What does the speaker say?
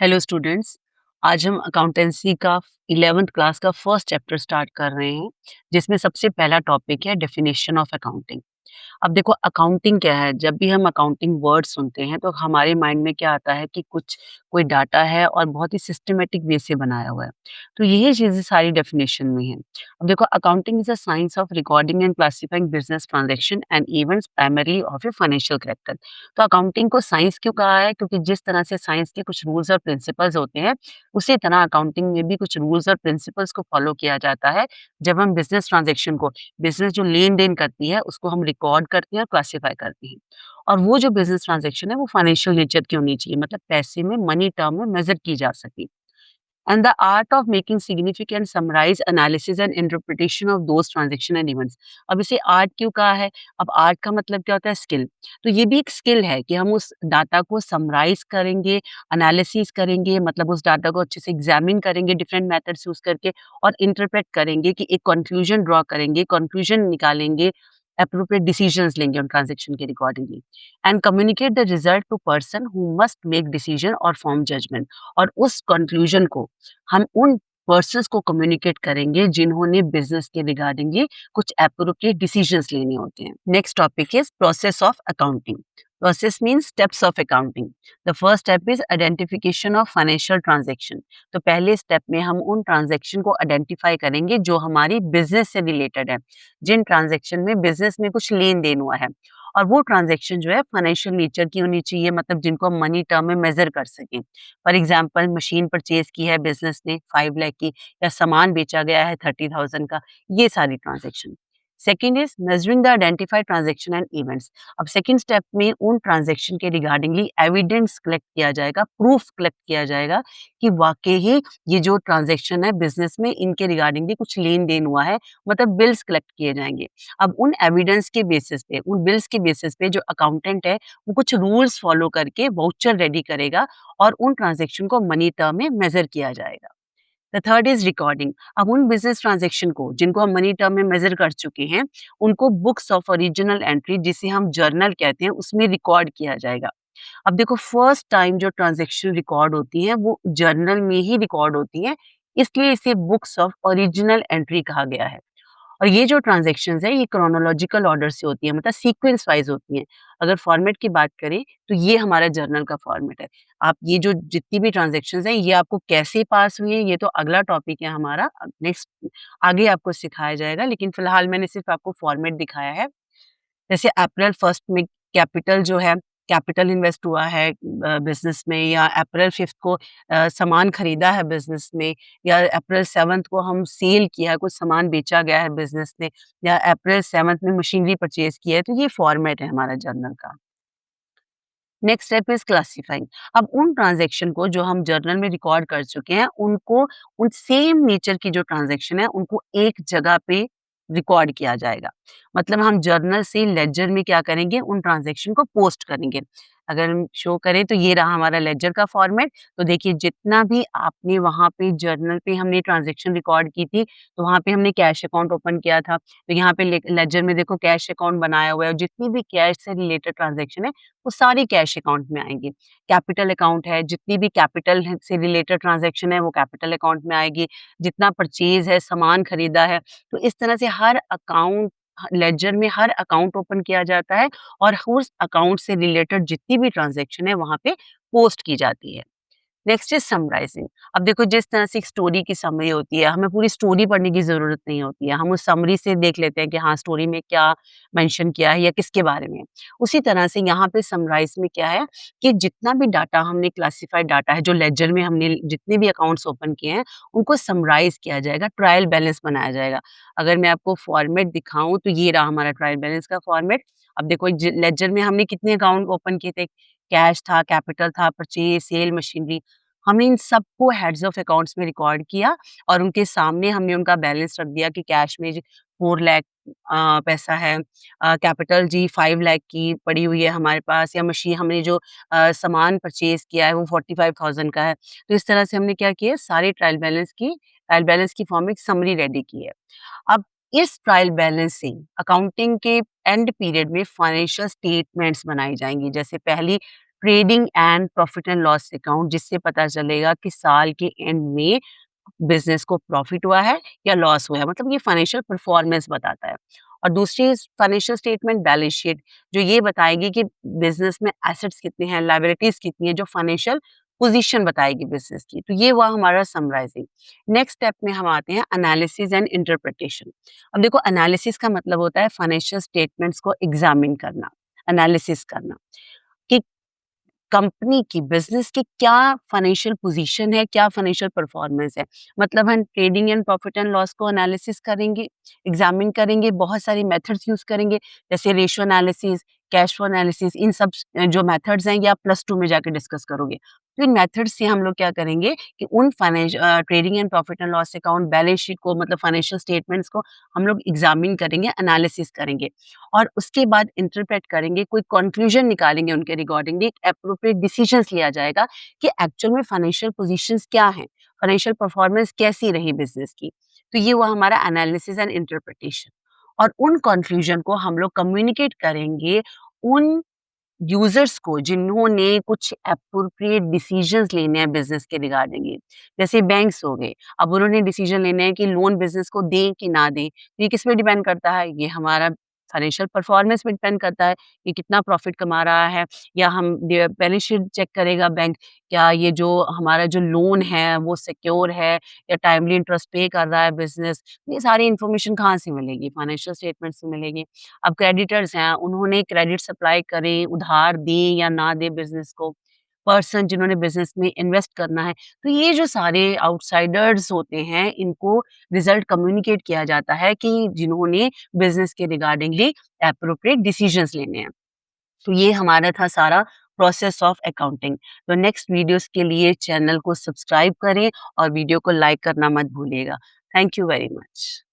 Hello students. आज हम accountancy का 11th क्लास का फर्स्ट चैप्टर स्टार्ट कर रहे हैं, जिसमें सबसे पहला टॉपिक है डेफिनेशन ऑफ अकाउंटिंग। अब देखो अकाउंटिंग क्या है। जब भी हम अकाउंटिंग वर्ड सुनते हैं तो हमारे माइंड में क्या आता है कि कुछ कोई डाटा है और बहुत ही सिस्टमेटिक वे से बनाया हुआ है। तो यही चीजें सारी डेफिनेशन में है। अब देखो accounting is a science of recording and classifying business transaction and events primarily of a financial character. तो अकाउंटिंग को साइंस क्यों कहा है? क्योंकि जिस तरह से साइंस के कुछ रूल्स और प्रिंसिपल्स होते हैं, उसी तरह अकाउंटिंग में भी कुछ रूल्स और प्रिंसिपल्स को फॉलो किया जाता है। जब हम बिजनेस ट्रांजेक्शन को, बिज़नेस जो लेन-देन करती है, उसको हम रिकॉर्ड करते हैं और क्लासिफाई करते हैं। और वो जो बिज़नेस ट्रांज़ैक्शन है, वो फाइनेंशियल नेचर की होनी चाहिए, मतलब पैसे में, मनी टर्म में मेज़र की जा सके। And the art of making significant summarise analysis and interpretation of those transaction and events. अब इसे आर्ट क्यों कहा है? अब आर्ट का मतलब क्या होता है? स्किल। तो ये भी एक स्किल है कि हम उस डाटा को समराइज़ करेंगे, एनालिसिस करेंगे, मतलब उस डाटा को अच्छे से एग्ज़ामिन करेंगे डिफरेंट मेथड्स यूज़ करके, और इंटरप्रेट करेंगे कि एक कंक्लूजन ड्रॉ करेंगे, कंक्लूजन निकालेंगे, एप्रोप्रिएट डिसीजंस लेंगे उन ट्रांज़ैक्शन के accordingly, and communicate the result to person who must make decision और फॉर्म जजमेंट। और उस कंक्लूजन को हम उन पर्सन्स को कम्युनिकेट करेंगे जिन्होंने बिजनेस के रिगार्डिंगली कुछ एप्रोप्रिएट डिसीजंस लेने होते हैं। Next topic is process of accounting. Process means steps of accounting. The first step is identification of financial transaction. तो पहले स्टेप में हम उन ट्रांजेक्शन को आइडेंटिफाई करेंगे जो हमारी बिजनेस से रिलेटेड है, जिन ट्रांजेक्शन में बिजनेस में कुछ लेन देन हुआ है। और वो ट्रांजेक्शन जो है फाइनेंशियल नेचर की होनी चाहिए, मतलब जिनको हम मनी टर्म में मेजर कर सकें। फॉर एग्जाम्पल, मशीन परचेज की है बिजनेस ने 5 लाख की, या सामान बेचा गया है 30,000 का, ये सारी transaction. Second is measuring the identified transaction and events. अब सेकेंड स्टेप में उन ट्रांजेक्शन के रिगार्डिंगली एविडेंस कलेक्ट किया जाएगा, प्रूफ कलेक्ट किया जाएगा कि वाकई ही ये जो ट्रांजेक्शन है बिजनेस में, इनके रिगार्डिंगली कुछ लेन देन हुआ है, मतलब बिल्स कलेक्ट किए जाएंगे। अब उन एविडेंस के बेसिस पे, उन बिल्स के बेसिस पे जो अकाउंटेंट है वो कुछ रूल्स फॉलो करके वाउचर रेडी करेगा, और उन ट्रांजेक्शन को मनी टर्म में मेजर किया जाएगा। The third is recording. अब उन बिजनेस ट्रांजेक्शन को जिनको हम मनी टर्म में मेजर कर चुके हैं, उनको बुक्स ऑफ ओरिजिनल एंट्री, जिसे हम जर्नल कहते हैं, उसमें रिकॉर्ड किया जाएगा। अब देखो फर्स्ट टाइम जो ट्रांजेक्शन रिकॉर्ड होती है वो जर्नल में ही रिकॉर्ड होती है, इसलिए इसे बुक्स ऑफ ओरिजिनल एंट्री कहा गया है। और ये जो ट्रांज़ैक्शंस है ये क्रोनोलॉजिकल ऑर्डर से होती है, मतलब सीक्वेंस वाइज़ होती हैं। अगर फॉर्मेट की बात करें तो ये हमारा जर्नल का फॉर्मेट है। आप ये जो जितनी भी ट्रांज़ैक्शंस हैं ये आपको कैसे पास हुई हैं, ये तो अगला टॉपिक है हमारा। नेक्स्ट आगे आपको सिखाया जाएगा, लेकिन फिलहाल मैंने सिर्फ़ आपको फॉर्मेट दिखाया है। जैसे अप्रैल 1 में कैपिटल जो है, कैपिटल इन्वेस्ट हुआ है बिज़नेस में, या अप्रैल 5 को सामान खरीदा है बिज़नेस में, या अप्रैल 7 को हम सेल किया है, कुछ सामान बेचा गया है बिज़नेस ने, या अप्रैल 7 में मशीनरी परचेज़ की है, तो ये फॉर्मेट है हमारा जर्नल का। Next step is classifying. अब उन ट्रांज़ैक्शन को जो हम जर्नल में रिकॉर्ड कर चुके हैं, उनको, उन सेम नेचर की जो ट्रांज़ैक्शन है, उनको एक जगह पे रिकॉर्ड किया जाएगा। मतलब हम जर्नल से लेडजर में क्या करेंगे, उन ट्रांज़ैक्शन को पोस्ट करेंगे। अगर हम शो करें तो ये रहा हमारा लेडजर का फॉर्मेट। तो देखिए जितना भी आपने वहाँ पे जर्नल पे हमने ट्रांज़ैक्शन रिकॉर्ड की थी, तो वहाँ पे हमने कैश अकाउंट ओपन किया था। तो यहाँ पे ले लेडजर में देखो कैश अकाउंट बनाया हुआ है, और जितनी भी कैश से रिलेटेड ट्रांज़ैक्शन है वो सारी कैश अकाउंट में आएँगी। कैपिटल अकाउंट है, जितनी भी कैपिटल है से रिलेटेड ट्रांज़ैक्शन है वो कैपिटल अकाउंट में आएगी। जितना परचेज़ है, सामान खरीदा है, तो इस तरह से हर अकाउंट लेडजर में हर अकाउंट ओपन किया जाता है, और उस अकाउंट से रिलेटेड जितनी भी ट्रांज़ैक्शन है वहाँ पे पोस्ट की जाती है। Next is summarising. अब देखो जिस तरह से एक स्टोरी की समरी होती है, हमें पूरी स्टोरी पढ़ने की ज़रूरत नहीं होती है। हम उस समरी से देख लेते हैं कि हाँ, स्टोरी में क्या मेंशन किया है या किसके बारे में है। उसी तरह से यहाँ पे समराइज़ में क्या है कि जितना भी डाटा हमने, क्लासिफाइड डाटा है जो लेडजर में हमने जितने भी अकाउंट्स ओपन किए हैं, उनको समराइज़ किया जाएगा, ट्रायल बैलेंस बनाया जाएगा। अगर मैं आपको फॉर्मेट दिखाऊँ तो ये रहा हमारा ट्रायल बैलेंस का फॉर्मेट। अब देखो लेडजर में हमने कितने अकाउंट ओपन किए थे? कैश था, कैपिटल था, परचेज़, सेल, मशीनरी। हमने इन सबको हेड्स ऑफ अकाउंट्स में रिकॉर्ड किया, और उनके सामने हमने उनका बैलेंस रख दिया कि कैश में 4 लाख पैसा है, कैपिटल जी 5 लाख की पड़ी हुई है हमारे पास, या मशीन हमने जो सामान परचेज़ किया है वो 45,000 का है। तो इस तरह से हमने क्या किया, सारे ट्रायल बैलेंस की फॉर्म में एक समरी रेडी की है। अब इस ट्रायल बैलेंस से अकाउंटिंग के एंड पीरियड में फाइनेंशियल स्टेटमेंट्स बनाई जाएँगी। जैसे पहली trading and profit and loss account, जिससे पता चलेगा कि साल के एंड में बिज़नेस को प्रॉफिट हुआ है या लॉस हुआ है, मतलब ये फाइनेंशियल परफॉर्मेंस बताता है। और दूसरी फाइनेंशियल स्टेटमेंट बैलेंस शीट, जो ये बताएगी कि बिज़नेस में एसेट्स कितने हैं, लायबिलिटीज़ कितनी है, जो फाइनेंशियल पोज़ीशन बताएगी बिज़नेस की। तो ये हुआ हमारा समराइज़िंग। नेक्स्ट स्टेप में हम आते हैं एनालिसिस एंड इंटरप्रिटेशन। अब देखो, एनालिसिस का मतलब होता है फाइनेंशियल स्टेटमेंट्स को एग्ज़ामिन करना, एनालिसिस करना कि कंपनी की, बिज़नेस की क्या फाइनेंशियल पोज़ीशन है, क्या फाइनेंशियल परफ़ॉर्मेंस है। मतलब हम trading and profit and loss को एनालिसिस करेंगे, एग्ज़ामिन करेंगे, बहुत सारी मेथड्स यूज़ करेंगे, जैसे ratio analysis, cash flow analysis, इन सब जो मेथड्स हैं, ये आप +2 में जाके डिस्कस करोगे। तो इन मेथड्स से हम लोग क्या करेंगे कि उन trading and profit and loss account, balance sheet को, मतलब फाइनेंशियल स्टेटमेंट्स को हम लोग एग्ज़ामिन करेंगे, एनालिसिस करेंगे। और उसके बाद इंटरप्रेट करेंगे, कोई कंक्लूजन निकालेंगे उनके रिगार्डिंगली, एक एप्रोप्रिएट डिसीजंस लिया जाएगा कि एक्चुअल में फाइनेंशियल पोजीशंस क्या हैं, फाइनेंशियल परफॉर्मेंस कैसी रही बिज़नेस की। तो ये हुआ हमारा एनालिसिस एंड इंटरप्रिटेशन। और उन कंक्लूजन को हम लोग कम्युनिकेट करेंगे उन यूज़र्स को जिन्होंने कुछ एप्रोप्रिएट डिसीजंस लेने हैं बिज़नेस के रिगार्डिंगली। जैसे बैंक्स हो गए, अब उन्होंने डिसीजन लेने हैं कि लोन बिज़नेस को दें कि ना दें। तो ये किस पे डिपेंड करता है? ये हमारा फाइनेंशियल परफॉर्मेंस पे डिपेंड करता है कि कितना प्रॉफिट कमा रहा है, या हम बैलेंस शीट चेक करेगा बैंक, क्या ये जो हमारा जो लोन है वो सिक्योर है, या टाइमली इंटरेस्ट पे कर रहा है बिज़नेस। ये सारी इन्फॉर्मेशन कहाँ से मिलेगी? फाइनेंशियल स्टेटमेंट से मिलेगी। अब क्रेडिटर्स हैं, उन्होंने क्रेडिट सप्लाई करें, उधार दें या ना दें बिज़नेस को। पर्सन जिन्होंने बिज़नेस में इन्वेस्ट करना है। तो ये जो सारे आउटसाइडर्स होते हैं, इनको रिज़ल्ट कम्युनिकेट किया जाता है कि जिन्होंने बिज़नेस के रिगार्डिंगली एप्रोप्रिएट डिसीजंस लेने हैं। तो ये हमारा था सारा प्रोसेस ऑफ अकाउंटिंग। तो नेक्स्ट वीडियोज़ के लिए चैनल को सब्सक्राइब करें और वीडियो को लाइक करना मत भूलिएगा। Thank you very much.